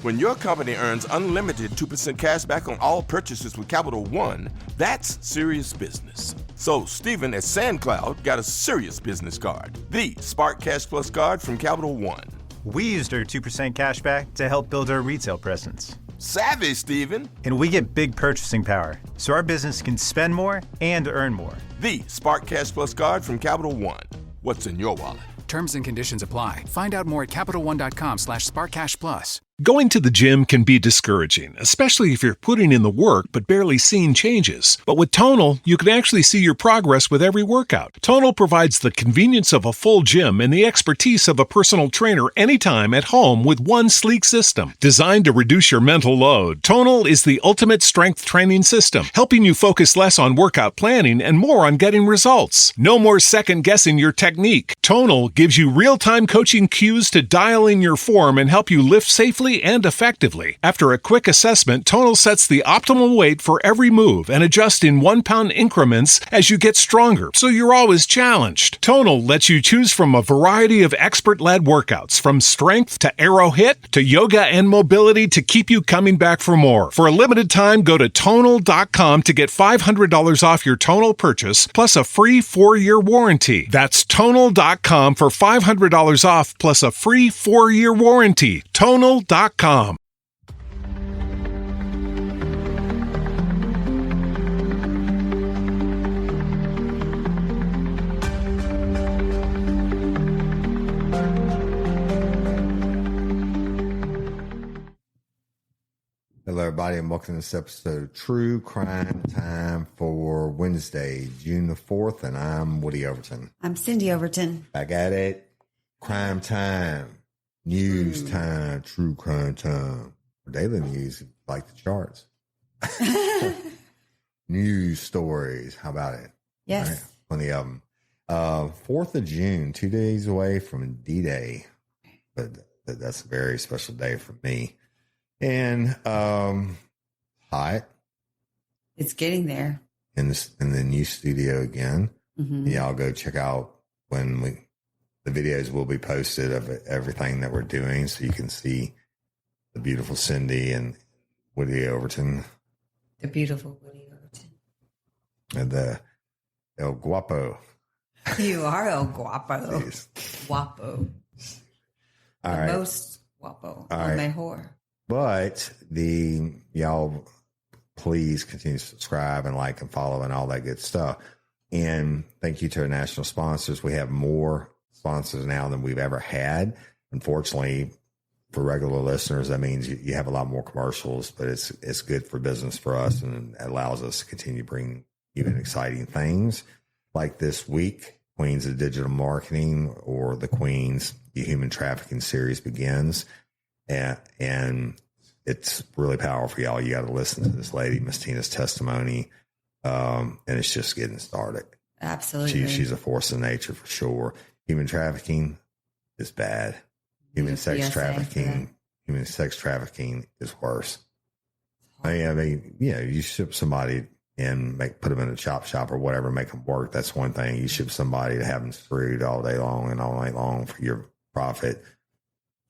When your company earns unlimited 2% cash back on all purchases with Capital One, that's serious business. So Stephen at SandCloud got a serious business card, the Spark Cash Plus card from Capital One. We used our 2% cash back to help build our retail presence. Savvy, Stephen. And we get big purchasing power, so our business can spend more and earn more. The Spark Cash Plus card from Capital One. What's in your wallet? Terms and conditions apply. Find out more at CapitalOne.com/SparkCashPlus. Going to the gym can be discouraging, especially if you're putting in the work but barely seeing changes. But with Tonal, you can actually see your progress with every workout. Tonal provides the convenience of a full gym and the expertise of a personal trainer anytime at home with one sleek system. Designed to reduce your mental load, Tonal is the ultimate strength training system, helping you focus less on workout planning and more on getting results. No more second-guessing your technique. Tonal gives you real-time coaching cues to dial in your form and help you lift safely and effectively. After a quick assessment, Tonal sets the optimal weight for every move and adjusts in 1 pound increments as you get stronger, so you're always challenged. Tonal lets you choose from a variety of expert-led workouts, from strength to arrow hit to yoga and mobility, to keep you coming back for more. For a limited time, go to Tonal.com to get $500 off your Tonal purchase, plus a free 4-year warranty. That's Tonal.com for $500 off, plus a free 4-year warranty. Tonal.com. Hello, everybody, and welcome to this episode of True Crime Time for Wednesday, June the 4th, and I'm Woody Overton. I'm Cyndi Overton. Back at it. Crime time. News time. True crime time. Daily news, like the charts. News stories. How about it? Yes. Right, plenty of them. 4th of June, 2 days away from D-Day. But that's a very special day for me. And hot. It's getting there. In the new studio again. Mm-hmm. Y'all go check out when the videos will be posted of everything that we're doing, so you can see the beautiful Cyndi and Woody Overton. The beautiful Woody Overton. And the El Guapo. You are El Guapo. Jeez. Guapo. All the right. most guapo. All El right. mejor. But y'all please continue to subscribe and like and follow and all that good stuff. And thank you to our national sponsors. We have more sponsors now than we've ever had. Unfortunately, for regular listeners, that means you have a lot more commercials, but it's good for business for us, and it allows us to continue bringing even exciting things. Like this week, Queens of Digital Marketing, or the Queens, the Human Trafficking series begins. And it's really powerful, y'all. You got to listen to this lady, Miss Tina's testimony. And it's just getting started. Absolutely. She's a force of nature for sure. Human trafficking is bad. Human sex trafficking is worse. I mean, you ship somebody and put them in a chop shop or whatever, make them work. That's one thing. You ship somebody to have them screwed all day long and all night long for your profit.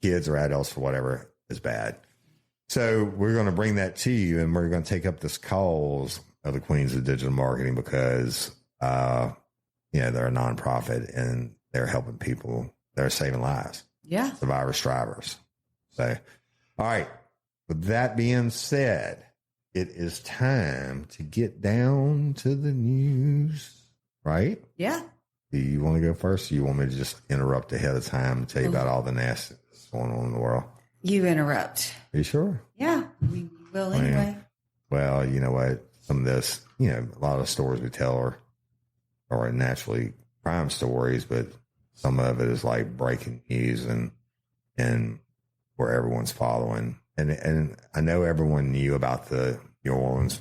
Kids or adults or whatever is bad. So we're going to bring that to you, and we're going to take up this cause of the Queens of Digital Marketing because, they're a nonprofit and they're helping people. They're saving lives. Yeah. Survivor strivers. So, all right. With that being said, it is time to get down to the news, right? Yeah. Do you want to go first, or you want me to just interrupt ahead of time and tell you about all the nasty that's going on in the world? You interrupt. Are you sure? Yeah. We will anyway. Well, you know what? Some of this, a lot of the stories we tell are naturally crime stories, but some of it is like breaking news and where everyone's following. And I know everyone knew about the New Orleans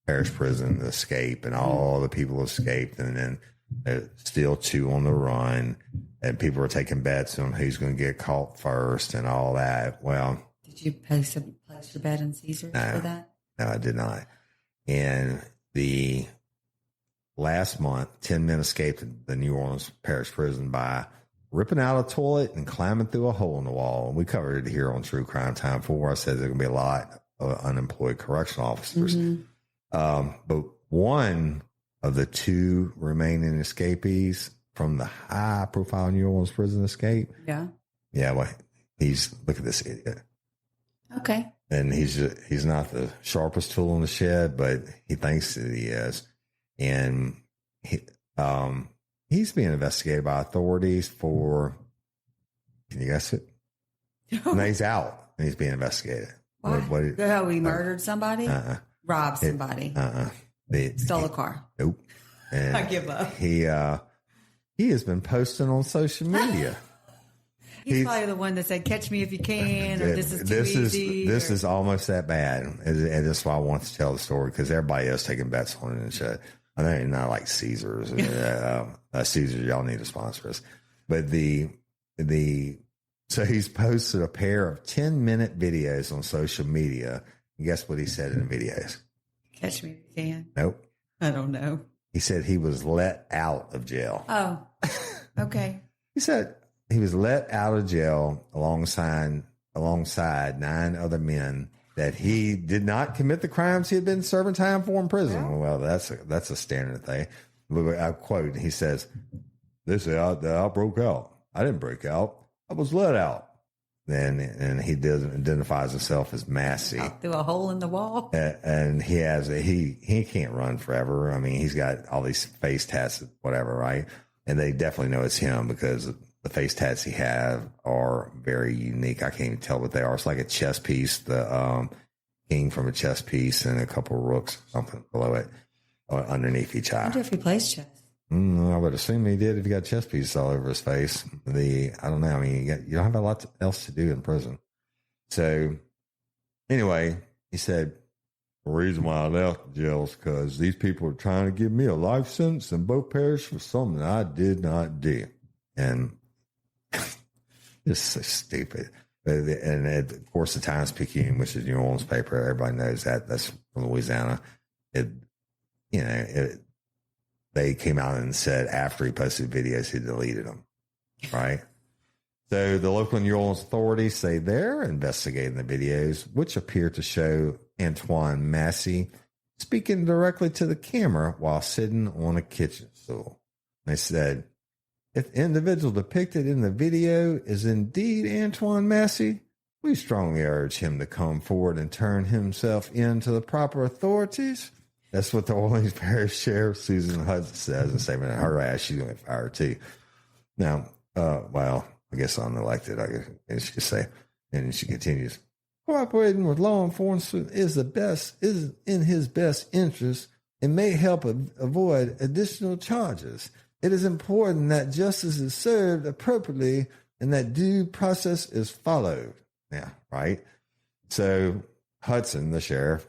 parish prison escape, and all the people escaped, and then there's still 2 on the run, and people are taking bets on who's going to get caught first and all that. Well, did you place your bet in Caesars for that? No, I did not. And last month, 10 men escaped the New Orleans parish prison by ripping out a toilet and climbing through a hole in the wall. And we covered it here on True Crime Time 4. I said there's going to be a lot of unemployed correctional officers. But one of the 2 remaining escapees from the high-profile New Orleans prison escape. Yeah. Yeah, well, look at this idiot. Okay. And he's not the sharpest tool in the shed, but he thinks that he is. And he's being investigated by authorities for, can you guess it? No, he's out and he's being investigated. Why? He murdered somebody? Robbed somebody? Stole a car? Nope. And I give up. He has been posting on social media. He's probably the one that said, catch me if you can, or this is too easy. This is almost that bad. And that's why I want to tell the story, because everybody else taking bets on it and shit. I know it's not like Caesars. Caesars, y'all need to sponsor us. But so he's posted a pair of 10-minute videos on social media. And guess what he said in the videos? Catch me if you can. Nope. I don't know. He said he was let out of jail. Oh, okay. He said he was let out of jail alongside 9 other men that he did not commit the crimes he had been serving time for in prison. Yeah. Well, that's a standard thing. I quote, he says, "This I broke out. I didn't break out. I was let out." And he identifies himself as Massey. Out through a hole in the wall. And he can't run forever. I mean, he's got all these face tats, whatever, right? And they definitely know it's him because the face tats he have are very unique. I can't even tell what they are. It's like a chess piece, the king from a chess piece, and a couple of rooks, something below it, underneath each eye. I wonder if he plays chess. I would assume he did if he got chess pieces all over his face. I don't know. I mean, you don't have a lot else to do in prison. So anyway, he said, the reason why I left jail is because these people are trying to give me a life sentence and both perish for something I did not do. And it's so stupid. And of course, the Times-Picayune, which is New Orleans paper, everybody knows that. That's from Louisiana. They came out and said after he posted videos, he deleted them. Right? So the local New Orleans authorities say they're investigating the videos, which appear to show Antoine Massey speaking directly to the camera while sitting on a kitchen stool. They said, if the individual depicted in the video is indeed Antoine Massey, we strongly urge him to come forward and turn himself in to the proper authorities. That's what the Orleans Parish Sheriff, Susan Hudson, says in a statement. Her ass, she's going to get fired too. Now, well, I guess I'm elected, I guess she could say. And she continues, cooperating with law enforcement is in his best interest and may help avoid additional charges. It is important that justice is served appropriately and that due process is followed. Yeah, right? So Hudson, the sheriff,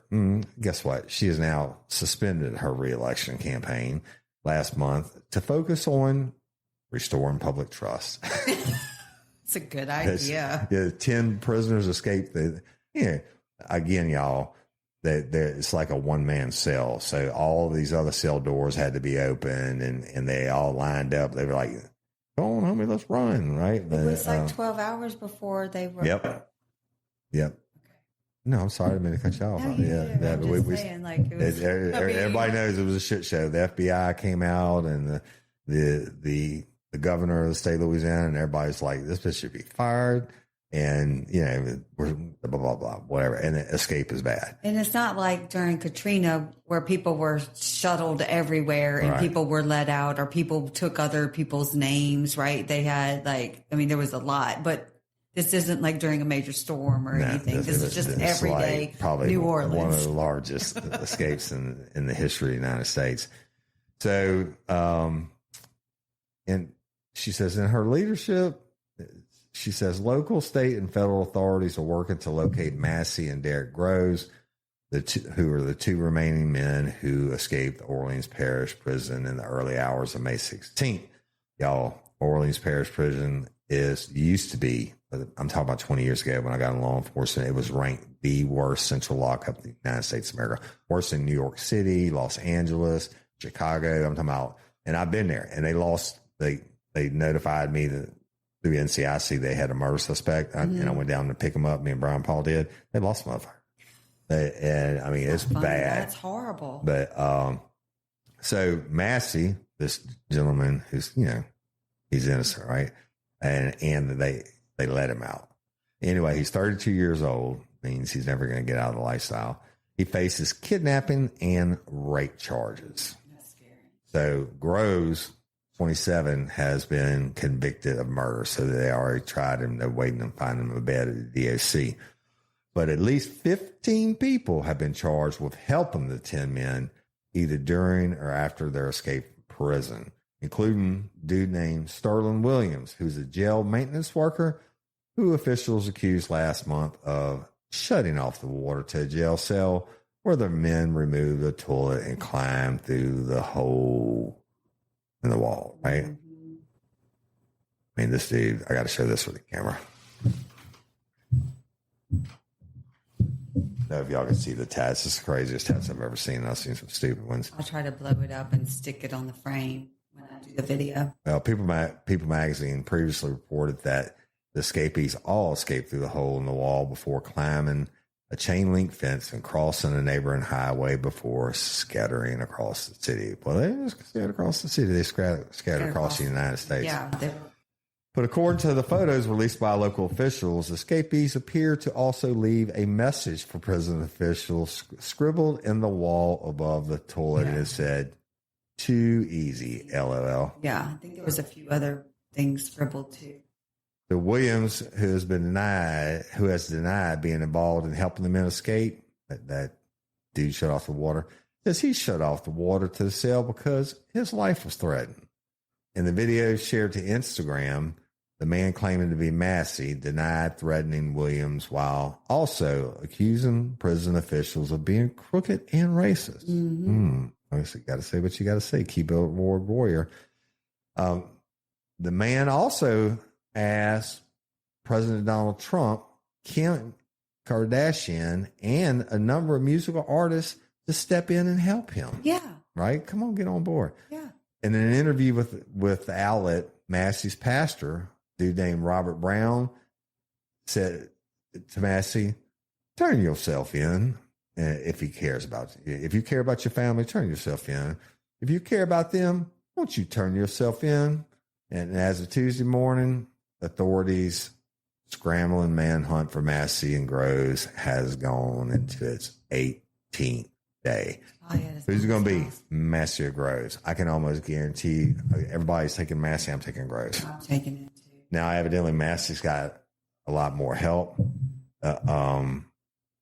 guess what? She has now suspended her reelection campaign last month to focus on restoring public trust. It's a good idea. 10 prisoners escaped. Again, y'all, it's like a one-man cell. So all these other cell doors had to be open, and they all lined up. They were like, "Go on, homie, let's run!" Right? It was like 12 hours before they were. Yep. No, I'm sorry, I didn't mean to cut you off. Everybody knows it was a shit show. The FBI came out, and the governor of the state of Louisiana, and everybody's like, "This bitch should be fired." And, we're blah, blah, blah, whatever. And escape is bad. And it's not like during Katrina where people were shuttled everywhere and people were let out or people took other people's names, right? They had there was a lot, but this isn't like during a major storm or anything. This is just everyday probably New Orleans. One of the largest escapes in the history of the United States. So, and she says in her leadership, she says local, state, and federal authorities are working to locate Massey and Derek Groves, who are the 2 remaining men who escaped the Orleans Parish Prison in the early hours of May 16th. Y'all, Orleans Parish Prison used to be, I'm talking about 20 years ago when I got in law enforcement, it was ranked the worst central lockup in the United States of America. Worse than New York City, Los Angeles, Chicago. I'm talking about, and I've been there, and they notified me that through NCIC, they had a murder suspect, and I went down to pick him up. Me and Brian Paul did. They lost a motherfucker. And I mean, it's bad. That's horrible. But so Massey, this gentleman who's, he's innocent, right? And they let him out. Anyway, he's 32 years old, means he's never going to get out of the lifestyle. He faces kidnapping and rape charges. That's scary. So Groves, 27, has been convicted of murder. So they already tried him. They're waiting to find him a bed at the DOC. But at least 15 people have been charged with helping the 10 men either during or after their escape from prison, including a dude named Sterling Williams, who's a jail maintenance worker who officials accused last month of shutting off the water to a jail cell where the men removed the toilet and climbed through the hole in the wall, right? I mean, this dude, I got to show this with the camera. I don't know if y'all can see the tats. This is the craziest tats I've ever seen. I've seen some stupid ones. I'll try to blow it up and stick it on the frame when I do the video. Well, People Magazine previously reported that the escapees all escaped through the hole in the wall before climbing a chain link fence and crossing a neighboring highway before scattering across the city. Well, they just scattered across the city. They scattered across the United States. Yeah. But according to the photos released by local officials, escapees appear to also leave a message for prison officials scribbled in the wall above the toilet. And it said, "Too easy, LOL." Yeah, I think there was a few other things scribbled too. The Williams, who has denied being involved in helping the men escape, that dude shut off the water, says he shut off the water to the cell because his life was threatened. In the video shared to Instagram, the man claiming to be Massey denied threatening Williams while also accusing prison officials of being crooked and racist. Obviously, got to say what you got to say. Keyboard warrior. The man also asked President Donald Trump, Kim Kardashian, and a number of musical artists to step in and help him. Yeah. Right? Come on, get on board. Yeah. In an interview with the outlet, Massey's pastor, dude named Robert Brown, said to Massey, "Turn yourself in if he cares about you. If you care about your family, turn yourself in. If you care about them, won't you turn yourself in?" And as of Tuesday morning, authorities' scrambling manhunt for Massey and Groves has gone into its 18th day. Oh, yeah, who's it going to be? Massey or Groves? I can almost guarantee everybody's taking Massey. I'm taking Groves. I'm taking it too. Now, evidently, Massey's got a lot more help.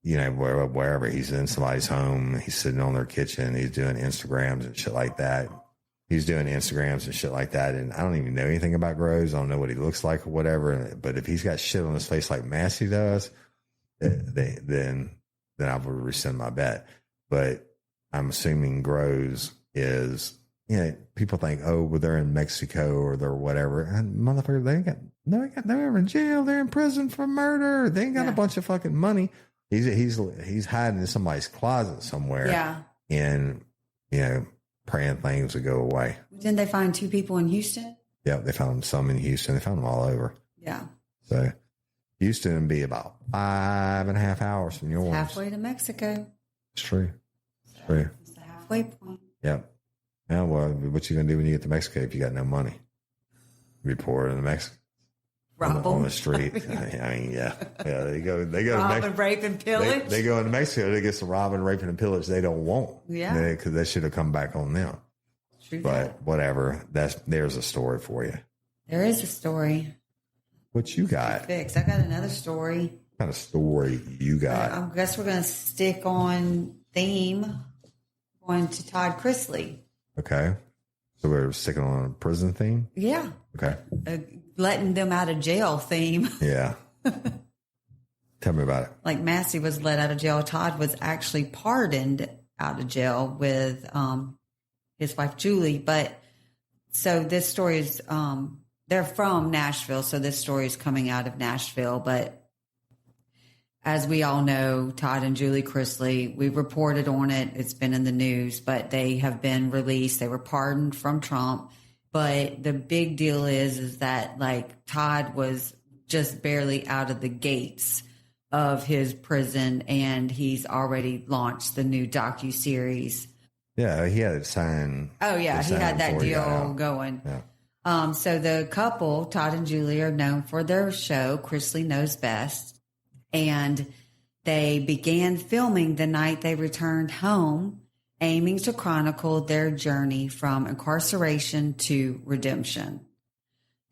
Wherever he's in somebody's home, he's sitting on their kitchen, he's doing Instagrams and shit like that. And I don't even know anything about Groves. I don't know what he looks like or whatever. But if he's got shit on his face like Massey does, then I would rescind my bet. But I'm assuming Groves is, people think, well, they're in Mexico or they're whatever. And motherfucker, they're in jail. They're in prison for murder. They ain't got a bunch of fucking money. He's hiding in somebody's closet somewhere. Yeah. And, praying things would go away. Didn't they find 2 people in Houston? Yeah, they found some in Houston. They found them all over. Yeah. So Houston would be about 5.5 hours from yours. Halfway to Mexico. It's true. It's true. It's the halfway point. Yep. Yeah, well, what you going to do when you get to Mexico if you got no money? Be poor in Mexico. On the street. I mean, yeah. They go rob to Mexico. Rape, and pillage. They go into Mexico, they get some robbing, raping, and pillage they don't want. Yeah. Because that should have come back on them. True. But whatever. There's a story for you. There is a story. What you got? Fix. I got another story. What kind of story you got? I guess we're going to stick on theme, going to Todd Chrisley. Okay. So we're sticking on a prison theme? Yeah. Okay. Letting them out of jail theme. Yeah. Tell me about it. Like Massey was let out of jail. Todd was actually pardoned out of jail with his wife, Julie. But so this story is, they're from Nashville. So this story is coming out of Nashville. But as we all know, Todd and Julie Chrisley, we reported on it. It's been in the news, but they have been released. They were pardoned from Trump, But the big deal is that like Todd was just barely out of the gates of his prison, and he's already launched the new docu-series. Yeah, he had it signed. Oh yeah, he had that deal going. Yeah. So the couple, Todd and Julie, are known for their show, Chrisley Knows Best. And they began filming the night they returned home, aiming to chronicle their journey from incarceration to redemption.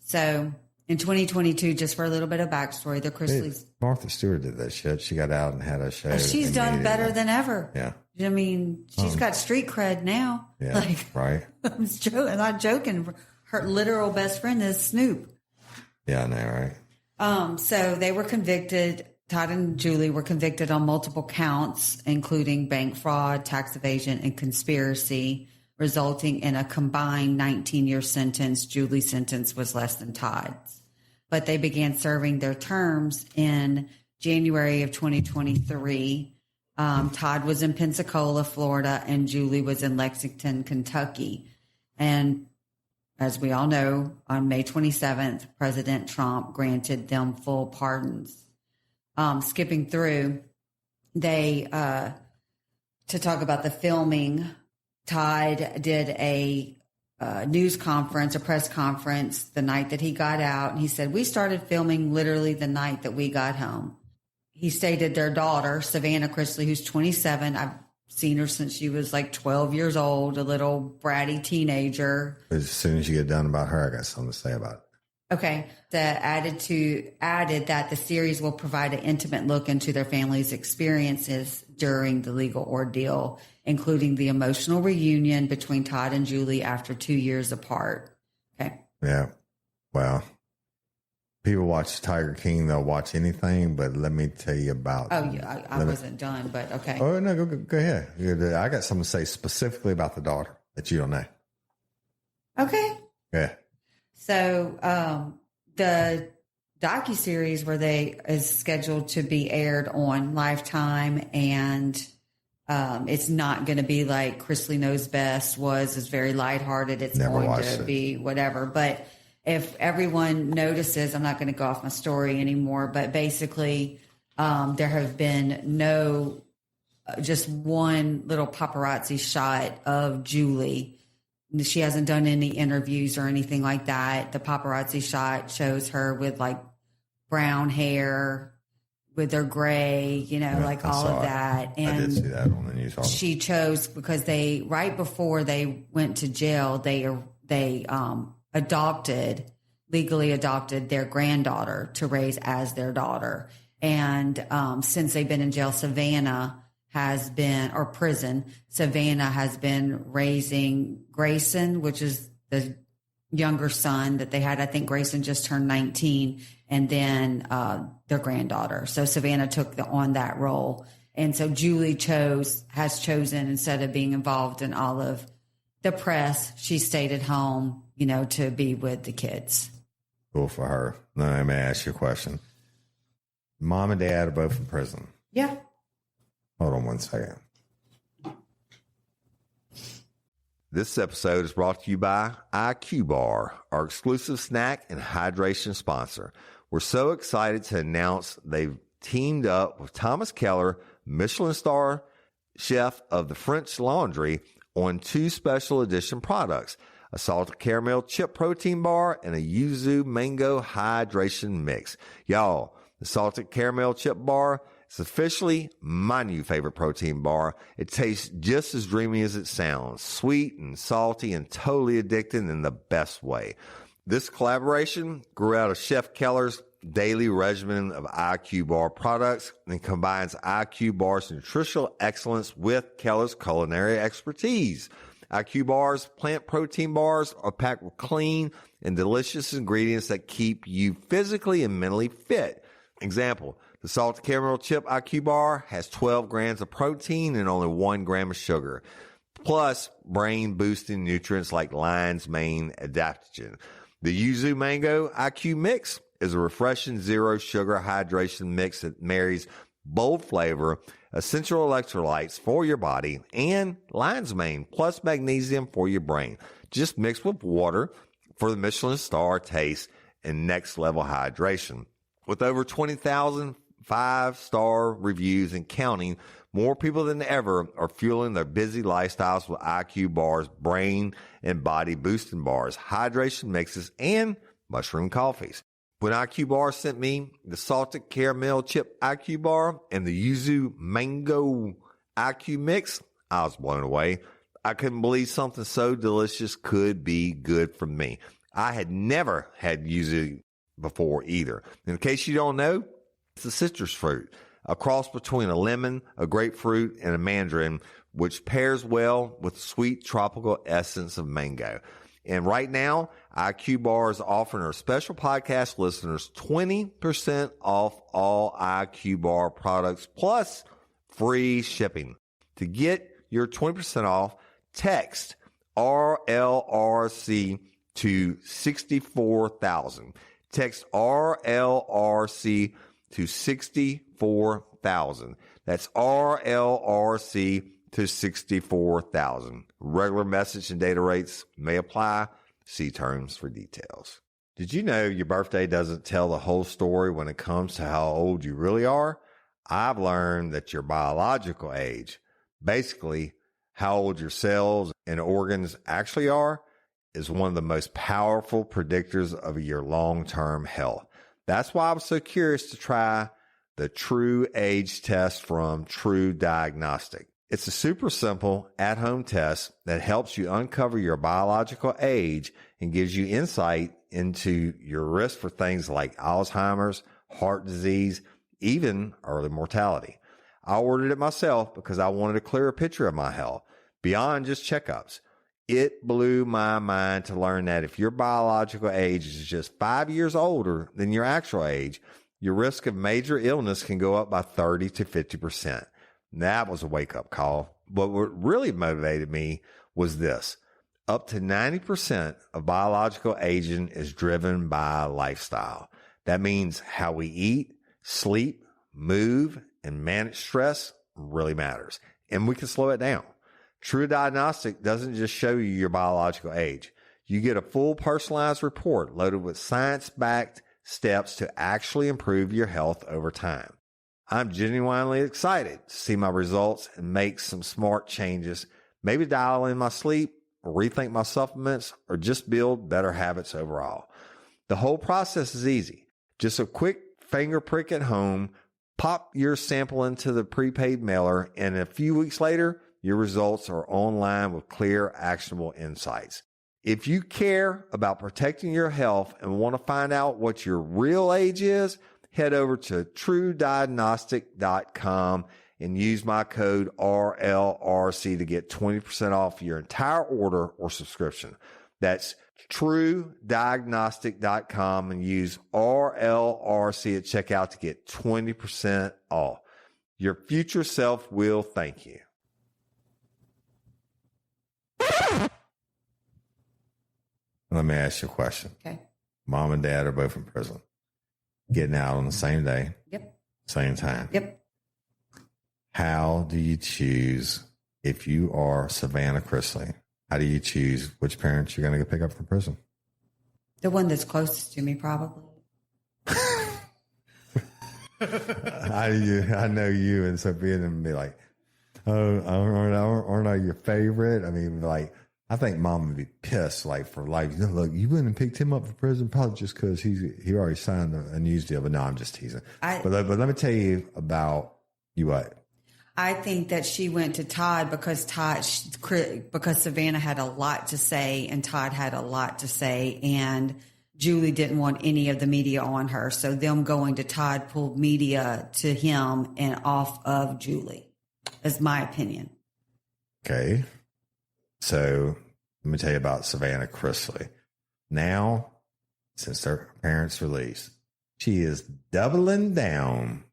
So in 2022, just for a little bit of backstory, the Chrisleys. Martha Stewart did that shit. She got out and had a show. She's done better than ever. Yeah. I mean, she's got street cred now. Yeah. right. I'm not joking. Her literal best friend is Snoop. Yeah, I know, right? So they were convicted. Todd and Julie were convicted on multiple counts, including bank fraud, tax evasion, and conspiracy, resulting in a combined 19-year sentence. Julie's sentence was less than Todd's. But they began serving their terms in January of 2023. Todd was in Pensacola, Florida, and Julie was in Lexington, Kentucky. And as we all know, on May 27th, President Trump granted them full pardons. Skipping through, to talk about the filming, Todd did a news conference, a press conference the night that he got out. And he said, we started filming literally the night that we got home. He stated their daughter, Savannah Chrisley, who's 27. I've seen her since she was like 12 years old, a little bratty teenager. As soon as you get done about her, I got something to say about it. Okay. Added that the series will provide an intimate look into their family's experiences during the legal ordeal, including the emotional reunion between Todd and Julie after 2 years apart. Okay. Yeah. Well, people watch Tiger King, they'll watch anything, but let me tell you about. Oh, yeah. I wasn't done, but okay. Oh, no, go ahead. I got something to say specifically about the daughter that you don't know. Okay. Yeah. So the docu-series is scheduled to be aired on Lifetime, and it's not going to be like Chrisley Knows Best was. It's very lighthearted. It's going to be whatever. But if everyone notices, I'm not going to go off my story anymore, but basically there have been just one little paparazzi shot of Julie. She hasn't done any interviews or anything like that. The paparazzi shot shows her with like brown hair, with her gray, like all of that. And I did see that on the news. She chose because right before they went to jail, they legally adopted their granddaughter to raise as their daughter. And since they've been in jail, Savannah has been raising Grayson, which is the younger son that they had. I think Grayson just turned 19, and then their granddaughter. So Savannah took on that role. And so Julie has chosen, instead of being involved in all of the press, she stayed at home, to be with the kids. Cool for her. Now, let me ask you a question. Mom and dad are both in prison. Yeah. Hold on one second. This episode is brought to you by IQ Bar, our exclusive snack and hydration sponsor. We're so excited to announce they've teamed up with Thomas Keller, Michelin star chef of the French Laundry, on 2 special edition products, a salted caramel chip protein bar and a yuzu mango hydration mix. Y'all, the salted caramel chip bar, it's officially my new favorite protein bar. It tastes just as dreamy as it sounds, sweet and salty and totally addicting in the best way. This collaboration grew out of Chef Keller's daily regimen of IQ Bar products and combines IQ Bar's nutritional excellence with Keller's culinary expertise. IQ Bar's plant protein bars are packed with clean and delicious ingredients that keep you physically and mentally fit. Example, the salted caramel chip IQ Bar has 12 grams of protein and only 1 gram of sugar, plus brain-boosting nutrients like lion's mane adaptogen. The Yuzu Mango IQ Mix is a refreshing zero-sugar hydration mix that marries bold flavor, essential electrolytes for your body, and lion's mane, plus magnesium for your brain. Just mix with water, for the Michelin star taste and next level hydration. With over 20,000 5-star reviews and counting, more people than ever are fueling their busy lifestyles with IQ bars, brain and body boosting bars, hydration mixes, and mushroom coffees. When IQ Bar sent me the salted caramel chip IQ bar and the yuzu mango IQ mix, I was blown away. I couldn't believe something so delicious could be good for me. I had never had yuzu before either. In case you don't know, it's a citrus fruit, a cross between a lemon, a grapefruit, and a mandarin, which pairs well with sweet tropical essence of mango. And right now, IQ Bar is offering our special podcast listeners 20% off all IQ Bar products plus free shipping. To get your 20% off, text RLRC to 64,000. Text RLRC to 64,000. That's RLRC to 64,000. Regular message and data rates may apply. See terms for details. Did you know your birthday doesn't tell the whole story when it comes to how old you really are? I've learned that your biological age, basically how old your cells and organs actually are, is one of the most powerful predictors of your long-term health. That's why I was so curious to try the True Age test from True Diagnostic. It's a super simple at-home test that helps you uncover your biological age and gives you insight into your risk for things like Alzheimer's, heart disease, even early mortality. I ordered it myself because I wanted a clearer picture of my health beyond just checkups. It blew my mind to learn that if your biological age is just 5 years older than your actual age, your risk of major illness can go up by 30 to 50%. That was a wake-up call. But what really motivated me was this. Up to 90% of biological aging is driven by lifestyle. That means how we eat, sleep, move, and manage stress really matters. And we can slow it down. True Diagnostic doesn't just show you your biological age. You get a full personalized report loaded with science-backed steps to actually improve your health over time. I'm genuinely excited to see my results and make some smart changes, maybe dial in my sleep or rethink my supplements or just build better habits overall. The whole process is easy. Just a quick finger prick at home, pop your sample into the prepaid mailer, and a few weeks later, your results are online with clear, actionable insights. If you care about protecting your health and want to find out what your real age is, head over to truediagnostic.com and use my code RLRC to get 20% off your entire order or subscription. That's truediagnostic.com and use RLRC at checkout to get 20% off. Your future self will thank you. Let me ask you a question. Okay. Mom and dad are both in prison. Getting out on the same day. Yep. Same time. Yep. How do you choose, if you are Savannah Chrisley, how do you choose which parents you're going to go pick up from prison? The one that's closest to me, probably. I know you and Sophia and be like, oh, aren't I your favorite? I mean, like, I think Mom would be pissed, like, for life. Look, you wouldn't have picked him up for prison probably just because he already signed a news deal. But no, I'm just teasing. But let me tell you about you what. I think that she went to Todd because Savannah had a lot to say and Todd had a lot to say, and Julie didn't want any of the media on her. So them going to Todd pulled media to him and off of Julie, is my opinion. Okay. So let me tell you about Savannah Chrisley. Now, since her parents' release, she is doubling down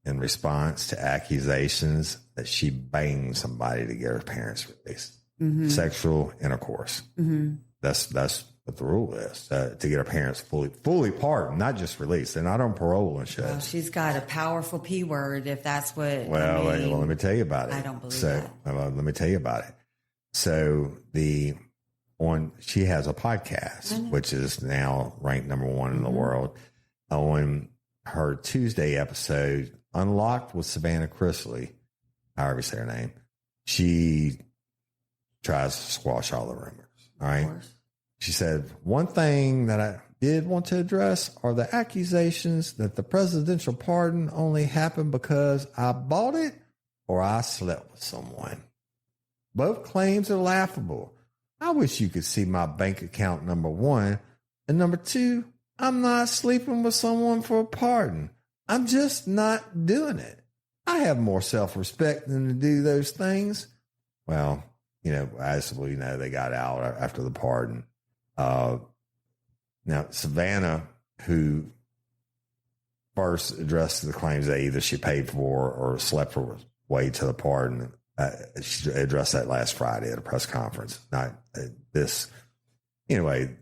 in response to accusations that she banged somebody to get her parents released. Mm-hmm. Sexual intercourse. Mm-hmm. That's what the rule is, to get her parents fully pardoned, not just released. They're not on parole and shit. Well, she's got a powerful P word if that's what. Well, let me tell you about it. I don't believe that. Let me tell you about it. So the she has a podcast, which is now ranked number one in the world. On her Tuesday episode, Unlocked with Savannah Chrisley, however you say her name, she tries to squash all the rumors. All right. She said, one thing that I did want to address are the accusations that the presidential pardon only happened because I bought it or I slept with someone. Both claims are laughable. I wish you could see my bank account, number one. And number two, I'm not sleeping with someone for a pardon. I'm just not doing it. I have more self-respect than to do those things. Well, as we know, they got out after the pardon. Now, Savannah, who first addressed the claims that either she paid for or slept her way to the pardon, she addressed that last Friday at a press conference. Not this. Anyway,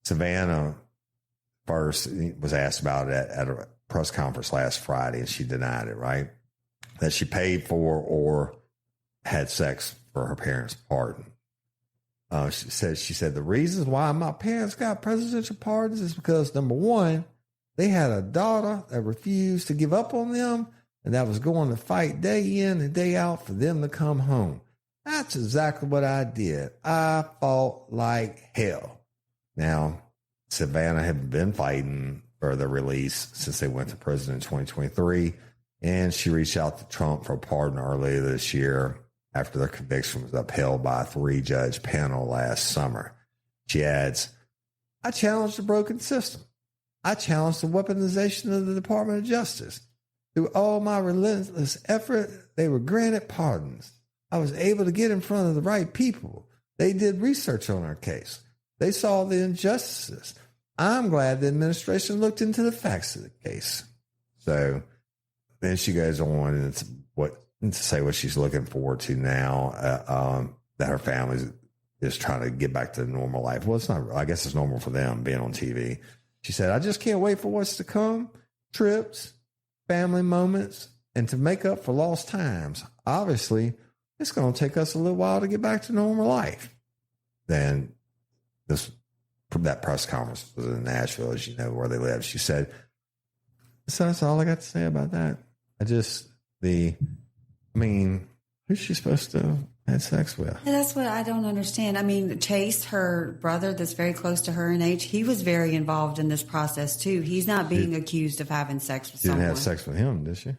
Savannah first was asked about it at a press conference last Friday, and she denied it, right? That she paid for or had sex for her parents' pardon. She said the reasons why my parents got presidential pardons is because, number one, they had a daughter that refused to give up on them and that was going to fight day in and day out for them to come home. That's exactly what I did. I fought like hell. Now, Savannah had been fighting for their release since they went to prison in 2023, and she reached out to Trump for a pardon earlier this year after their conviction was upheld by a 3-judge panel last summer. She adds, I challenged the broken system. I challenged the weaponization of the Department of Justice. Through all my relentless effort, they were granted pardons. I was able to get in front of the right people. They did research on our case. They saw the injustices. I'm glad the administration looked into the facts of the case. So then she goes on to say what she's looking forward to now, that her family is trying to get back to normal life. Well, it's not, I guess it's normal for them being on TV. She said, I just can't wait for what's to come, trips, family moments, and to make up for lost times. Obviously, it's going to take us a little while to get back to normal life. Then that press conference was in Nashville, as you know, where they live. She said, so that's all I got to say about that. Who's she supposed to have sex with? That's what I don't understand. I mean, Chase, her brother that's very close to her in age, he was very involved in this process too. He's not being accused of having sex with someone. She didn't have sex with him, did she?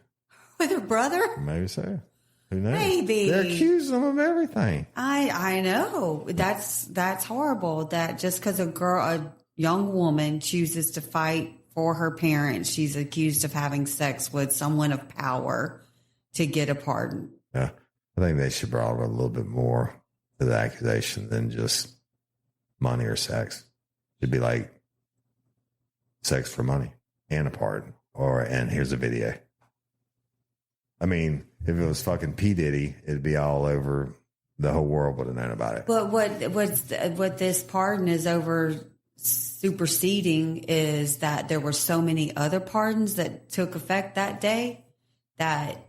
With her brother? Maybe so. Who knows? Maybe. They're accusing him of everything. I know. That's horrible. That just because a young woman chooses to fight for her parents, she's accused of having sex with someone of power to get a pardon. Yeah. I think they should brought a little bit more to the accusation than just money or sex. It'd be like sex for money and a pardon, and here's a video. I mean, if it was fucking P. Diddy, it'd be all over. The whole world would have known about it. But what this pardon is over superseding is that there were so many other pardons that took effect that day that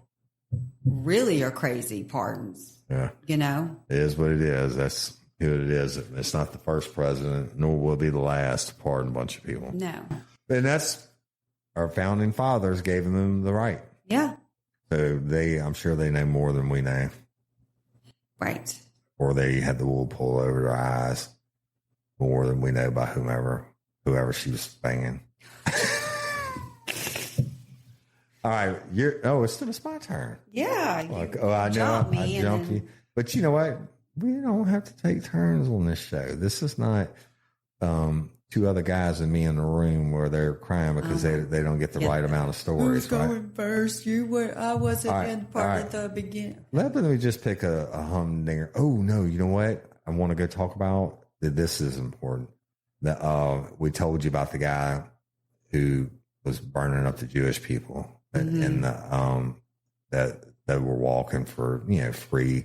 really are crazy pardons. Yeah. You know? It is what it is. That's who it is. It's not the first president, nor will be the last to pardon a bunch of people. No. And that's our founding fathers gave them the right. Yeah. So I'm sure they know more than we know. Right. Or they had the wool pulled over their eyes more than we know by whoever she was banging. All right, it's my turn. Yeah. I know. I jumped you. But you know what? We don't have to take turns on this show. This is not two other guys and me in the room where they're crying because they don't get the right amount of stories. Who's going first? You were. I wasn't in part at the beginning. Let me just pick a humdinger. Oh no! You know what? I want to go talk about that. This is important. That we told you about the guy who was burning up the Jewish people. And that were walking for free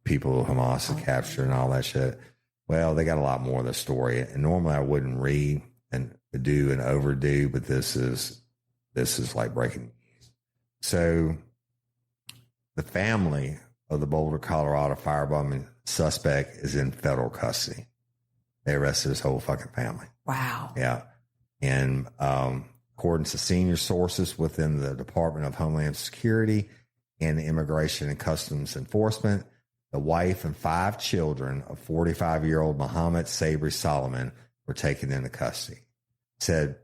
people Hamas had captured and all that shit. Well, they got a lot more of the story, and normally I wouldn't read and do and overdo, but this is like breaking news. So the family of the Boulder, Colorado firebombing suspect is in federal custody. They arrested his whole fucking family. Wow. Yeah. And according to senior sources within the Department of Homeland Security and Immigration and Customs Enforcement, the wife and 5 children of 45-year-old Muhammad Sabri Solomon were taken into custody. Said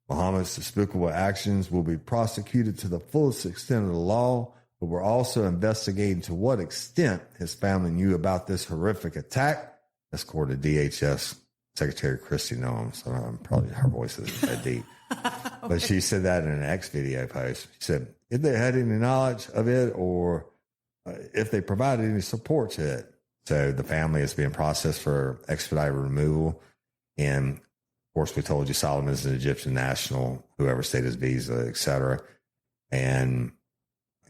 Muhammad's despicable actions will be prosecuted to the fullest extent of the law, but we're also investigating to what extent his family knew about this horrific attack. That's according to DHS Secretary Chrisley Noam. So probably her voice isn't that deep. But she said that in an X video post. She said, if they had any knowledge of it or if they provided any support to it. So the family is being processed for expedited removal. And of course, we told you Solomon is an Egyptian national, whoever stayed his visa, etc. And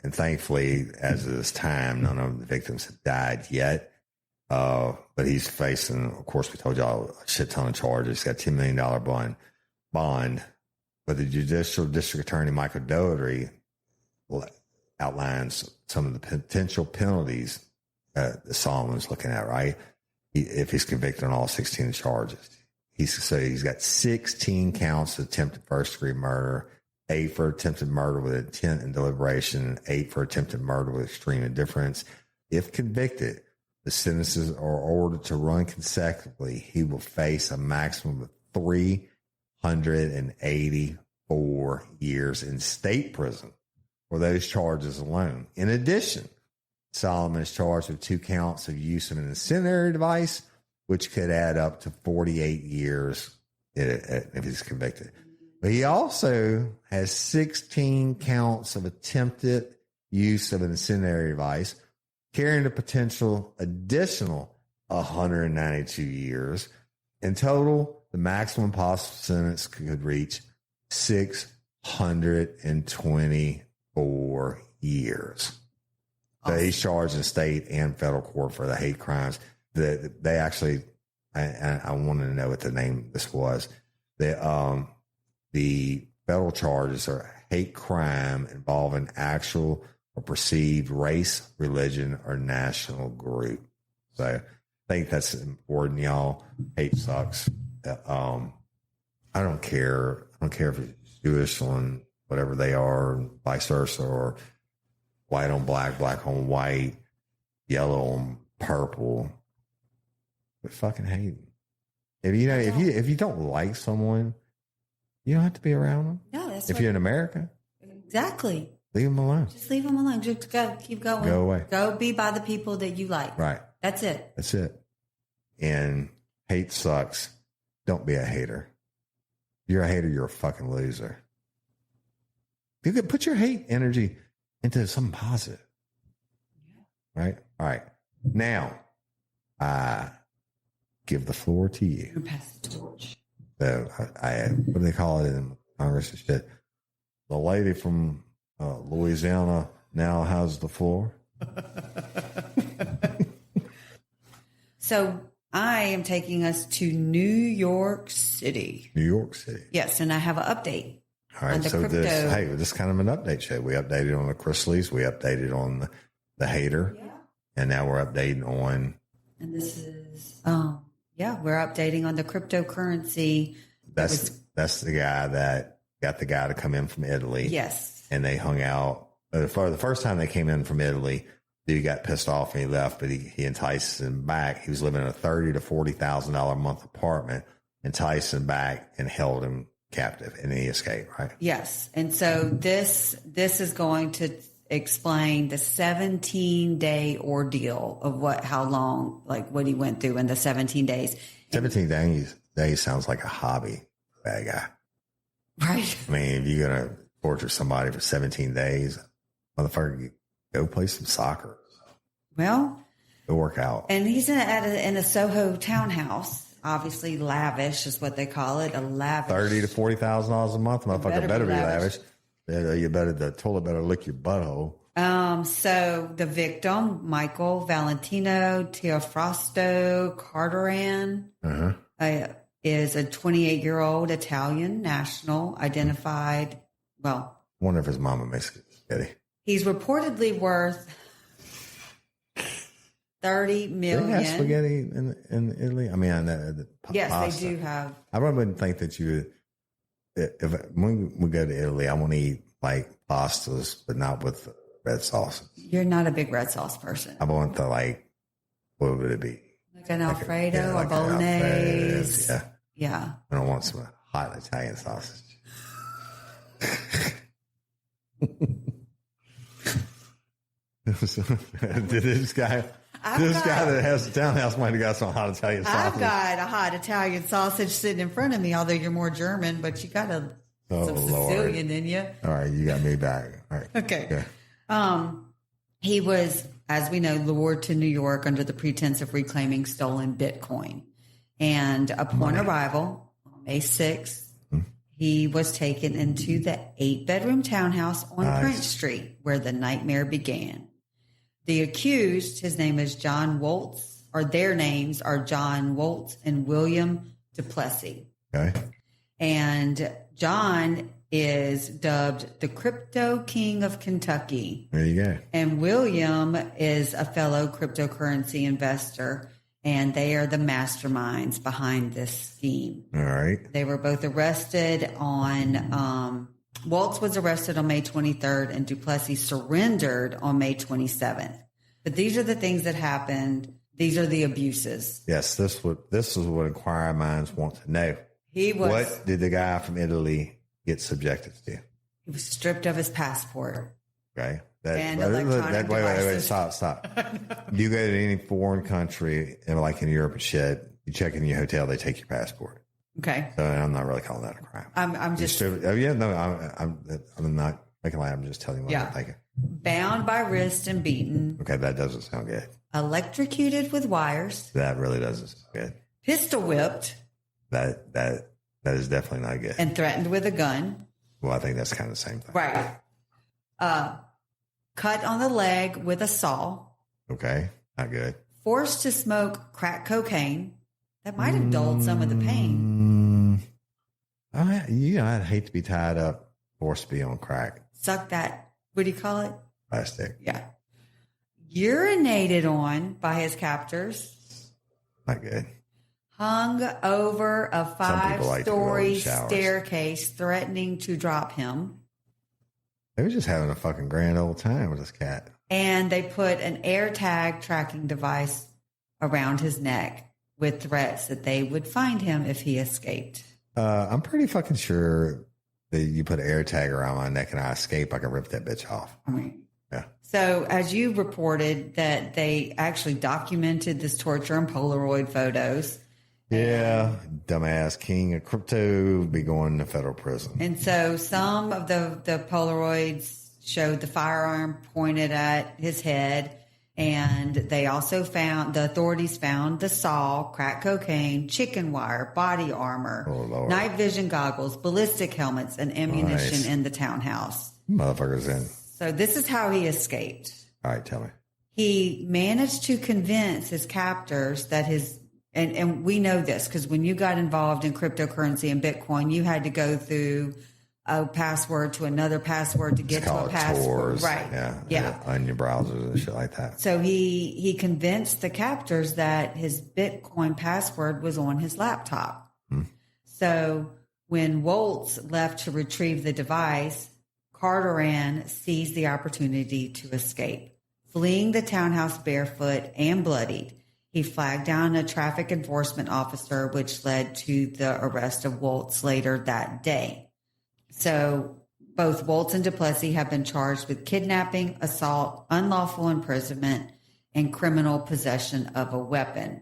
thankfully, as of this time, none of the victims have died yet. But he's facing, of course, we told y'all a shit ton of charges. He's got $10 million bond. But the Judicial District Attorney, Michael Doherty, outlines some of the potential penalties that Solomon's looking at, right? If he's convicted on all 16 charges. He's got 16 counts of attempted first-degree murder, 8 for attempted murder with intent and deliberation, 8 for attempted murder with extreme indifference. If convicted, the sentences are ordered to run consecutively. He will face a maximum of 384 years in state prison for those charges alone. In addition, Solomon is charged with 2 counts of use of an incendiary device, which could add up to 48 years if he's convicted. But he also has 16 counts of attempted use of an incendiary device, carrying a potential additional 192 years. In total, the maximum possible sentence could reach 624 years. So he's charged in state and federal court for the hate crimes. They actually, I wanted to know what the name of this was. The federal charges are hate crime involving actual or perceived race, religion, or national group. So I think that's important, y'all. Hate sucks. I don't care. I don't care if it's Jewish on whatever they are, vice versa, or white on black, black on white, yellow on purple. But fucking hate them. If you don't like someone, you don't have to be around them. No, that's if you're in America. Exactly. Leave them alone. Just leave them alone. Just go. Keep going. Go away. Go be by the people that you like. Right. That's it. That's it. And hate sucks. Don't be a hater. If you're a hater, you're a fucking loser. You could put your hate energy into something positive. Right? All right. Now, I give the floor to you. You pass the torch. So what do they call it in Congress and shit? The lady from Louisiana now has the floor. So I am taking us to New York City. New York City. Yes, and I have an update. All right, so crypto. this is kind of an update show. We updated on the Chrisleys, we updated on the hater, and now we're updating on. And this is, we're updating on the cryptocurrency. That's the guy that got the guy to come in from Italy. Yes, and they hung out. For the first time they came in from Italy, dude got pissed off and he left, but he enticed him back. He was living in a $30,000 to $40,000 a month apartment, enticed him back and held him captive, and he escaped, right? Yes. And so this is going to explain the 17-day ordeal of how long, like what he went through in the 17 days. 17 days sounds like a hobby, bad guy. Right. I mean, if you're going to torture somebody for 17 days, motherfucker, go play some soccer. Well, go work out. And he's in a Soho townhouse. Obviously, lavish is what they call it. A lavish. $30,000 to $40,000 a month. Motherfucker better be lavish. The toilet better lick your butthole. So the victim, Michael Valentino Teofrasto Carteran, is a 28-year-old Italian national, identified. Well, I wonder if his mama makes it spaghetti. He's reportedly worth $30 million. Do they have spaghetti in Italy? I mean, I know yes, pasta. they do have. I really wouldn't think that you would. When we go to Italy, I want to eat like pastas, but not with red sauce. You're not a big red sauce person. I want the what would it be? Like an Alfredo or bolognese. Yeah. I don't want some hot Italian sausage. Did this guy that has the townhouse might have got some hot Italian sausage. I've got a hot Italian sausage sitting in front of me, although you're more German, but you got some Sicilian in you. All right, you got me back. All right. Okay. Yeah. He was, as we know, lured to New York under the pretense of reclaiming stolen Bitcoin. And upon arrival, on May 6th, he was taken into the 8-bedroom townhouse on Prince Street, where the nightmare began. The accused, his name is John Waltz, or their names are John Waltz and William Duplessis. Okay. And John is dubbed the Crypto King of Kentucky. There you go. And William is a fellow cryptocurrency investor, and they are the masterminds behind this scheme. All right. They were both arrested on, Waltz was arrested on May 23rd, and Duplessis surrendered on May 27th. But these are the things that happened. These are the abuses. Yes, this is what inquiring minds want to know. What did the guy from Italy get subjected to? He was stripped of his passport. Okay. Wait, stop. You go to any foreign country, like in Europe and shit, you check in your hotel, they take your passport. Okay. So I'm not really calling that a crime. I'm just. I'm not making light. I'm just telling you what I'm thinking. Bound by wrist and beaten. Okay, that doesn't sound good. Electrocuted with wires. That really doesn't sound good. Pistol whipped. That is definitely not good. And threatened with a gun. Well, I think that's kind of the same thing. Right. Cut on the leg with a saw. Okay, not good. Forced to smoke crack cocaine. That might have dulled some of the pain. I'd hate to be tied up, forced to be on crack. Suck that. What do you call it? Plastic. Yeah. Urinated on by his captors. Not good. Hung over a 5-story like staircase, threatening to drop him. They were just having a fucking grand old time with this cat. And they put an AirTag tracking device around his neck with threats that they would find him if he escaped. I'm pretty fucking sure that you put an AirTag around my neck and I escape, I can rip that bitch off. I mean, yeah. So as you reported that they actually documented this torture in Polaroid photos. Yeah, dumbass king of crypto be going to federal prison. And so some of the Polaroids showed the firearm pointed at his head. And they also the authorities found the saw, crack cocaine, chicken wire, body armor, night vision goggles, ballistic helmets, and ammunition in the townhouse. Motherfuckers in. So this is how he escaped. All right, tell me. He managed to convince his captors that and we know this because when you got involved in cryptocurrency and Bitcoin, you had to go through a password to another password to get to a password. Tours. Right. Yeah. On your browsers and shit like that. So he convinced the captors that his Bitcoin password was on his laptop. So when Waltz left to retrieve the device, Carteran seized the opportunity to escape. Fleeing the townhouse barefoot and bloodied, he flagged down a traffic enforcement officer, which led to the arrest of Waltz later that day. So both Waltz and Duplessis have been charged with kidnapping, assault, unlawful imprisonment, and criminal possession of a weapon.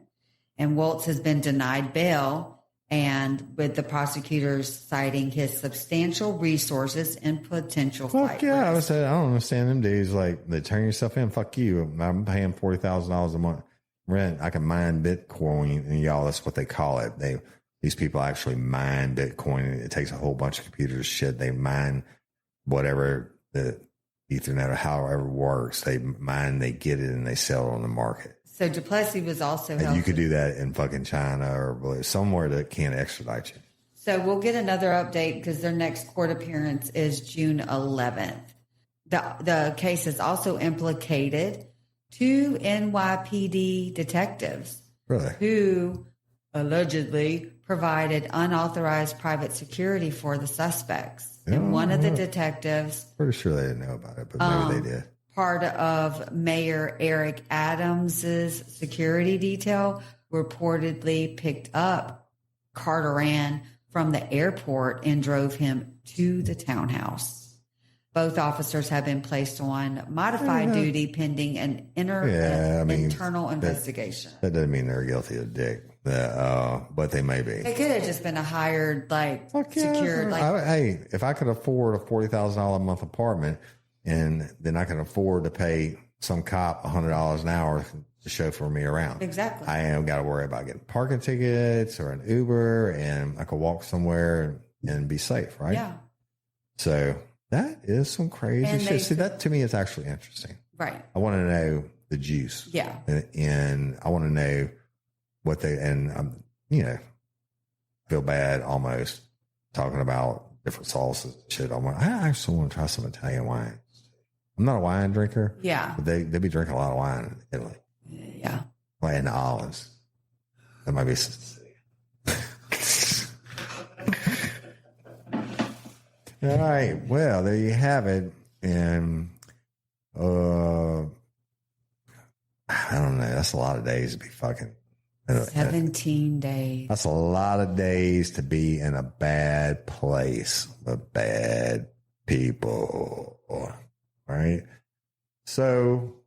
And Waltz has been denied bail, and with the prosecutors citing his substantial resources and potential flight risk. I would say, I don't understand them days like they turn yourself in. Fuck you. I'm paying $40,000 a month rent. I can mine Bitcoin, and y'all, that's what they call it. These people actually mine Bitcoin. It takes a whole bunch of computers shit. They mine whatever the Ethernet or however works. They mine, they get it, and they sell it on the market. So Duplessis was also held. You could do that in fucking China or somewhere that can't extradite you. So we'll get another update because their next court appearance is June 11th. The case has also implicated 2 NYPD detectives Really? who allegedly provided unauthorized private security for the suspects. And one of the detectives, Pretty sure they didn't know about it, but maybe they did. part of Mayor Eric Adams's security detail, reportedly picked up Carteran from the airport and drove him to the townhouse. Both officers have been placed on modified duty pending an internal investigation. That doesn't mean they're guilty of dick, but they may be. It could have just been a hired, secured. Hey, if I could afford a $40,000 a month apartment, and then I can afford to pay some cop $100 an hour to chauffeur me around. Exactly. I ain't got to worry about getting parking tickets or an Uber, and I could walk somewhere and be safe, right? Yeah. So that is some crazy shit. See, that to me is actually interesting. Right. I want to know the juice. Yeah. And I want to know what they, and feel bad almost talking about different sauces and shit. I actually want to try some Italian wine. I'm not a wine drinker. Yeah. But they be drinking a lot of wine in Italy. Yeah. Like in the olives. That might be. All right. Well, there you have it. And I don't know. That's a lot of days to be fucking. 17 days. That's a lot of days to be in a bad place with bad people. Right? So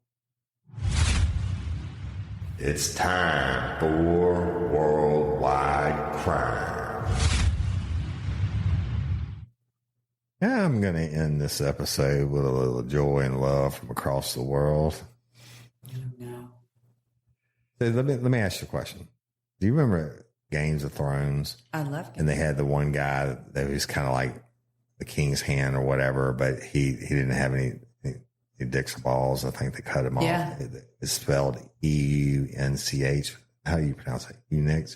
it's time for worldwide crime. Yeah, I'm going to end this episode with a little joy and love from across the world. No. So let me ask you a question. Do you remember Games of Thrones? I love it. And they had the one guy that was kind of like the king's hand or whatever, but he didn't have any dicks or balls. I think they cut him off. It's spelled EUNCH. How do you pronounce it? Eunuch?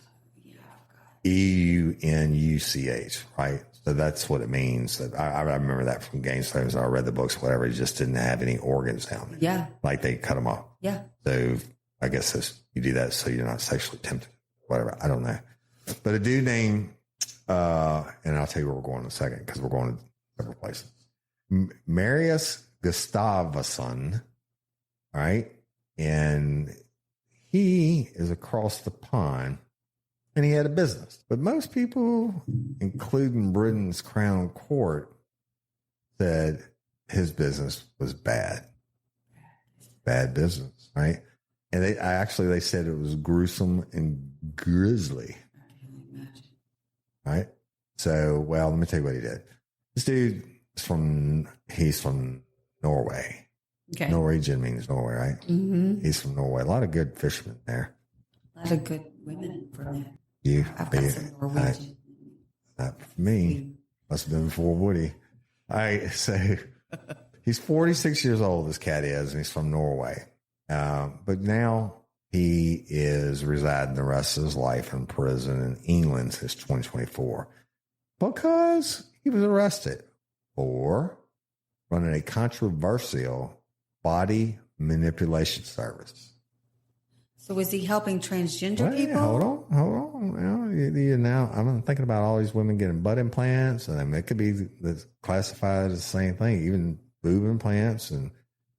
EUNUCH, right? So that's what it means. I remember that from Games of Thrones. I read the books, whatever. He just didn't have any organs down there. Yeah. Like they cut him off. Yeah. So I guess you do that so you're not sexually tempted, whatever. I don't know. But a dude named, and I'll tell you where we're going in a second because we're going to several places. Marius Gustavsson, right? And he is across the pond and he had a business. But most people, including Britain's Crown Court, said his business was bad. Bad business, right? And they said it was gruesome and grisly. Right? So, well, let me tell you what he did. This dude he's from Norway. Okay. Norwegian means Norway, right? Mm-hmm. He's from Norway. A lot of good fishermen there. A lot of good women from there. I've I've got some Norwegian. Not for me. Must have been before Woody. All right. So he's 46 years old, this cat is, and he's from Norway. But now he is residing the rest of his life in prison in England since 2024 because he was arrested for running a controversial body manipulation service. So was he helping transgender people? Hold on. Now I'm thinking about all these women getting butt implants, and it could be classified as the same thing, even boob implants and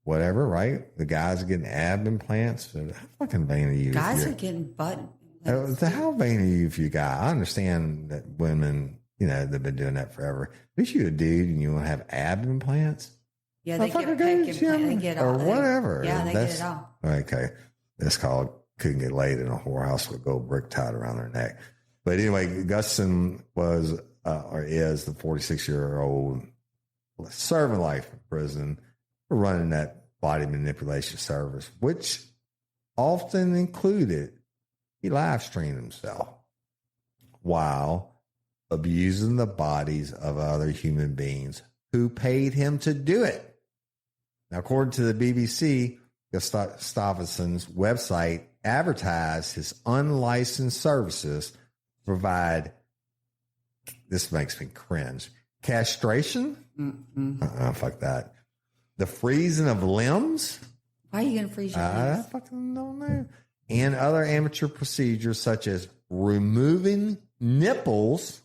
whatever, right? The guys are getting ab implants. How fucking vain are you? Guys are getting butt implants. How vain are you if you guy? I understand that women, they've been doing that forever. At least you're a dude and you want to have ab implants. Yeah, they get pec implants. They get all or whatever. Yeah, they get it all. Okay. That's called couldn't get laid in a whorehouse with a gold brick tied around their neck. But anyway, Guston was or is the 46-year-old serving life in prison for running that body manipulation service, which often included he live streamed himself while abusing the bodies of other human beings who paid him to do it. Now, according to the BBC, Gustafsson's website advertised his unlicensed services to provide, this makes me cringe, castration? Fuck that. The freezing of limbs? Why are you going to freeze your I hands? fucking don't know. And other amateur procedures such as removing nipples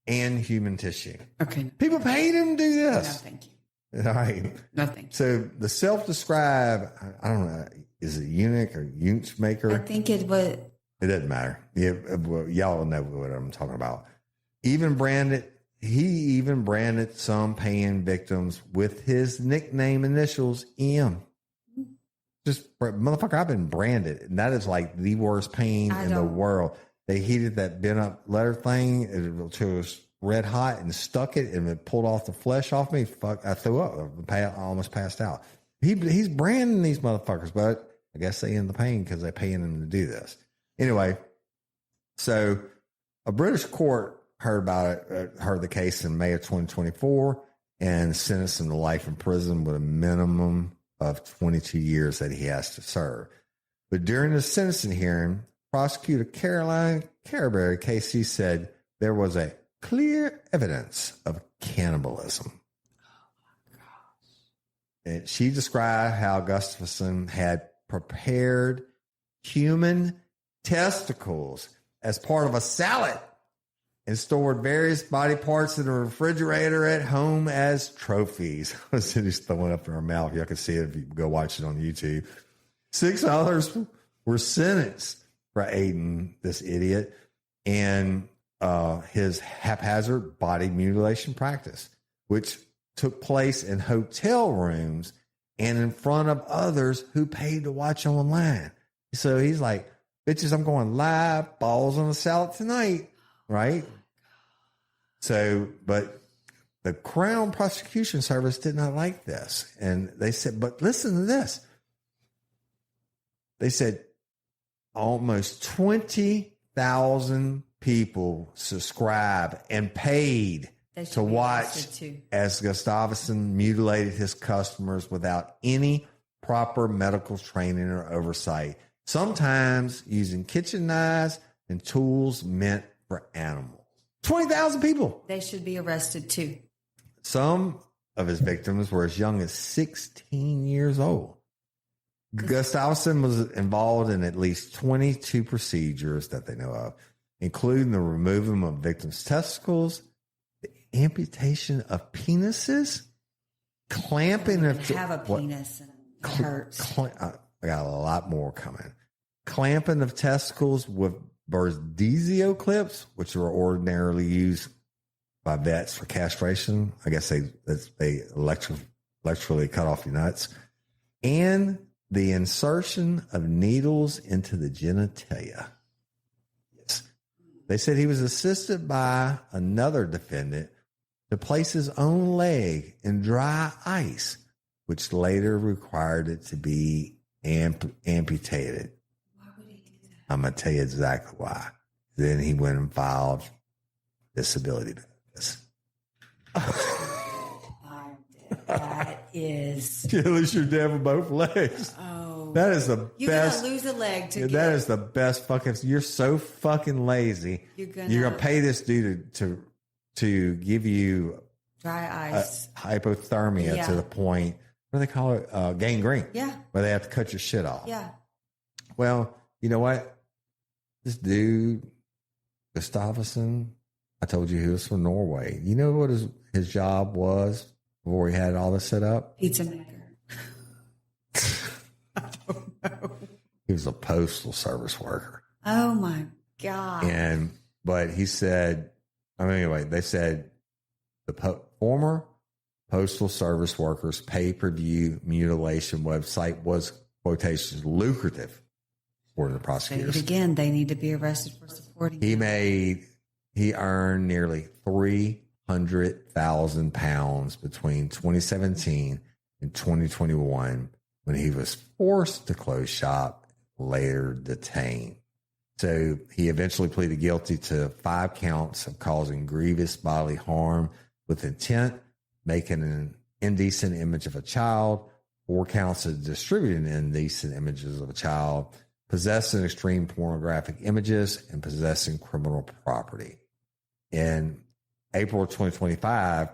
and human tissue. Okay. People paid him to do No, this. thank you. All right. No, thank you. So the self-described, I don't know, is it eunuch or eunuch maker? I think it was. It doesn't matter. Yeah, well, y'all know what I'm talking about. He even branded some paying victims with his nickname initials M. Just motherfucker, I've been branded, and that is like the worst pain in the world. They heated that bent up leather thing until it was red hot and stuck it, and it pulled off the flesh off me. Fuck, I threw up. I almost passed out. He's branding these motherfuckers, but I guess they in the pain because they're paying them to do this. Anyway, so a British court heard the case in May of 2024 and sentenced him to life in prison with a minimum of 22 years that he has to serve. But during the sentencing hearing, prosecutor Caroline Carberry, KC, said there was a clear evidence of cannibalism. And she described how Gustafson had prepared human testicles as part of a salad and stored various body parts in the refrigerator at home as trophies. Cindy's throwing up in her mouth. Y'all can see it if you go watch it on YouTube. 6 others were sentenced for aiding this idiot and his haphazard body mutilation practice, which took place in hotel rooms and in front of others who paid to watch online. So he's like, bitches, I'm going live, balls on the salad tonight, right? So, but the Crown Prosecution Service did not like this. And they said, but listen to this. They said almost 20,000 people subscribed and paid to watch as Gustafson mutilated his customers without any proper medical training or oversight, sometimes using kitchen knives and tools meant for animals. 20,000 people. They should be arrested too. Some of his victims were as young as 16 years old. Gustafson was involved in at least 22 procedures that they know of, including the removal of victims' testicles, the amputation of penises, clamping of... Have a penis and it hurts. I got a lot more coming. Clamping of testicles with Bordizio clips, which are ordinarily used by vets for castration. I guess they electrically cut off your nuts. And the insertion of needles into the genitalia. Yes. They said he was assisted by another defendant to place his own leg in dry ice, which later required it to be amputated. Why would he do that? I'm going to tell you exactly why. Then he went and filed disability benefits. That is. At least you're dead with both legs. Oh. That is the You're best. going to lose a leg to That is the best fucking. You're so fucking lazy. You're gonna pay this dude to give you dry ice, hypothermia to the point. What do they call it? Gangrene. Yeah. Where they have to cut your shit off. Yeah. Well, you know what? This dude, Gustafson, I told you he was from Norway. You know what his job was before he had all this set up? Pizza maker. I don't know. He was a postal service worker. Oh my God. But he said, they said the former postal service workers pay-per-view mutilation website was quotations lucrative for the prosecutors. Say it again, they need to be arrested for supporting. He earned nearly 300,000 pounds between 2017 and 2021 when he was forced to close shop, later detained. So he eventually pleaded guilty to 5 counts of causing grievous bodily harm with intent, making an indecent image of a child, 4 counts of distributing indecent images of a child, possessing extreme pornographic images, and possessing criminal property. In April of 2025,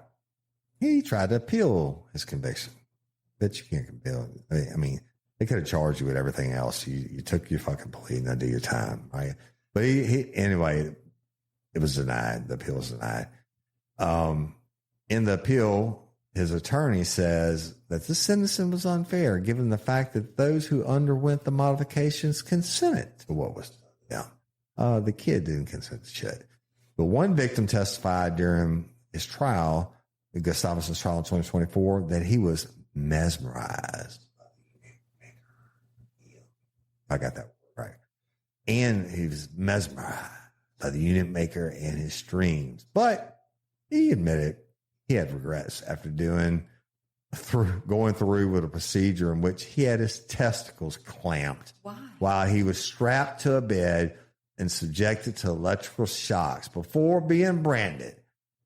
he tried to appeal his conviction. bitch, you can't compel. I mean, they could have charged you with everything else. You took your fucking plea and now do your time, right? But anyway, it was denied. The appeal was denied. In the appeal, his attorney says that this sentencing was unfair, given the fact that those who underwent the modifications consented to what was done. The kid didn't consent to shit. But one victim testified during his trial, Gustafson's trial in 2024, that he was mesmerized. I got that right. And he was mesmerized by the unit maker and his streams. But he admitted he had regrets after going through with a procedure in which he had his testicles clamped while he was strapped to a bed and subjected to electrical shocks before being branded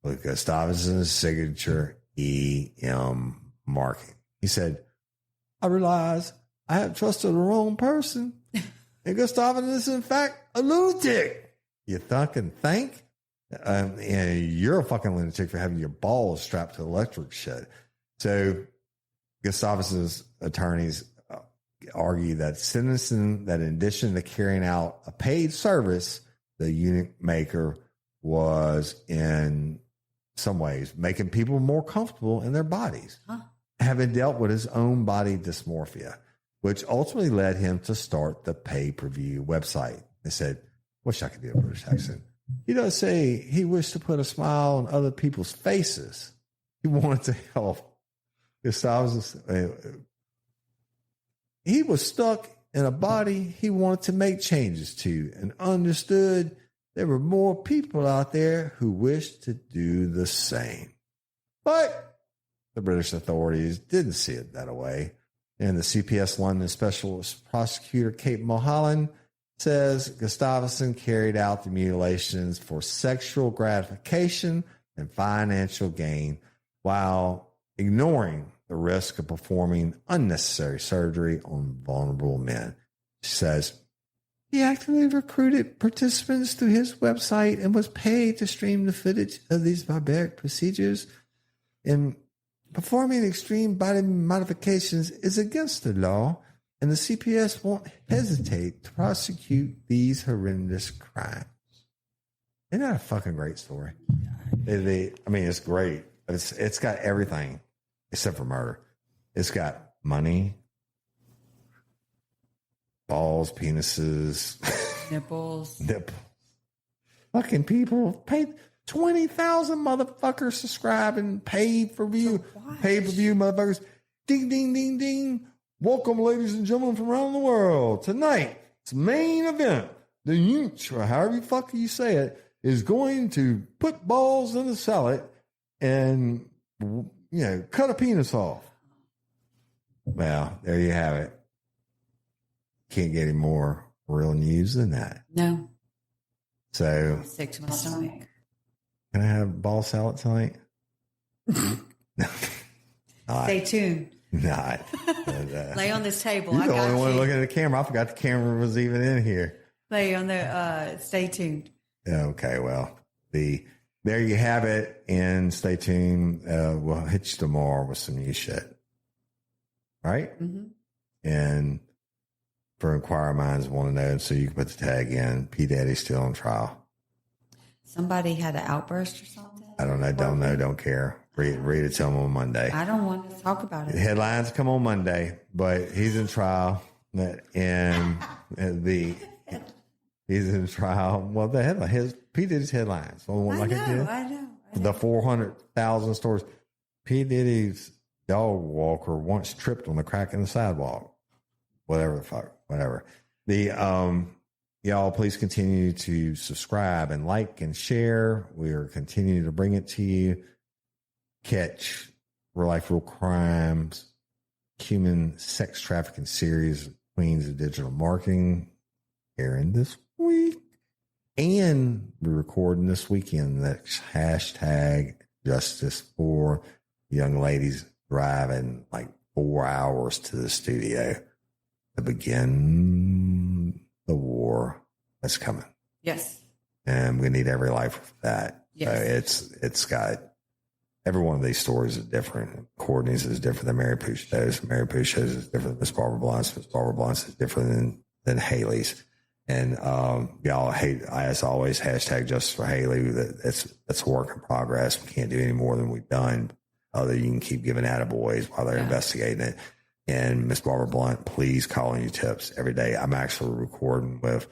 with Gustafson's signature EM marking. He said, I realized I had trusted the wrong person. And Gustafson is, in fact, a lunatic. You fucking think? And you're a fucking lunatic for having your balls strapped to electric shit. So Gustafson's attorneys argue that sentencing that in addition to carrying out a paid service, the unit maker was in some ways making people more comfortable in their bodies, having dealt with his own body dysmorphia, which ultimately led him to start the pay-per-view website. They said, wish I could do a British accent. He does say he wished to put a smile on other people's faces. He wanted to help. He was stuck in a body he wanted to make changes to and understood there were more people out there who wished to do the same. But the British authorities didn't see it that way. And the CPS London Special Prosecutor Kate Mulholland says Gustafson carried out the mutilations for sexual gratification and financial gain while ignoring the risk of performing unnecessary surgery on vulnerable men. She says, he actively recruited participants through his website and was paid to stream the footage of these barbaric procedures. And performing extreme body modifications is against the law, and the CPS won't hesitate to prosecute these horrendous crimes. Isn't that a fucking great story? I mean, it's great. It's got everything except for murder. It's got money, balls, penises, nipples. Fucking people paid 20,000 motherfuckers subscribe and pay per view motherfuckers. Ding, ding, ding, ding. Welcome, ladies and gentlemen from around the world. Tonight, its main event, the Unch, or however the fuck you say it, is going to put balls in the salad and, cut a penis off. Well, there you have it. Can't get any more real news than that. No. So, sick to my stomach. Can I have ball salad tonight? Stay tuned. Not. Lay on this table. You're the only one looking at the camera. I forgot the camera was even in here. Lay on the, stay tuned. Okay, well, there you have it. And stay tuned. We'll hit you tomorrow with some new shit. All right? Mm-hmm. And for inquiring minds want to know, so you can put the tag in. P. Daddy's still on trial. Somebody had an outburst or something? I don't know. Don't know. Don't care. Read it to him on Monday. I don't want to talk about it. The headlines come on Monday, but he's in trial. And he's in trial. Well, the headline, P. Diddy's headlines. I know. The 400,000 stories. P. Diddy's dog walker once tripped on the crack in the sidewalk. Whatever the fuck. Whatever. Y'all, please continue to subscribe and like and share. We are continuing to bring it to you. Catch Real Life, Real Crimes, Human Sex Trafficking series, Queens of Digital Marketing, airing this week. And we're recording this weekend the hashtag Justice for young ladies driving like 4 hours to the studio to begin the war that's coming. Yes. And we need every life for that. Yes. So it's got every one of these stories is different. Courtney's is different than Mary Pouchot's. Mary Pouchot's is different than Miss Barbara Blunt's. Miss Barbara Blunt's is different than Haley's. And y'all, as always, hashtag Justice for Haley. That's a work in progress. We can't do any more than we've done. Other you can keep giving attaboys while they're investigating it. And Miss Barbara Blunt, please call in your tips every day. I'm actually recording with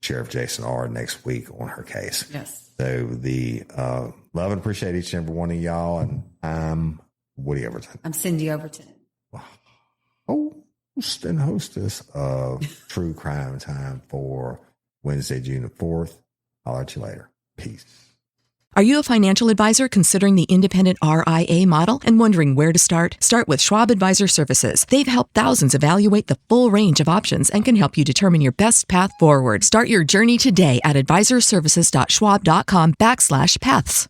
Sheriff Jason R. next week on her case. Yes. So love and appreciate each and every one of y'all. And I'm Woody Overton. I'm Cyndi Overton. Host and hostess of True Crime Time for Wednesday, June the 4th. I'll let you later. Peace. Are you a financial advisor considering the independent RIA model and wondering where to start? Start with Schwab Advisor Services. They've helped thousands evaluate the full range of options and can help you determine your best path forward. Start your journey today at advisorservices.schwab.com/paths.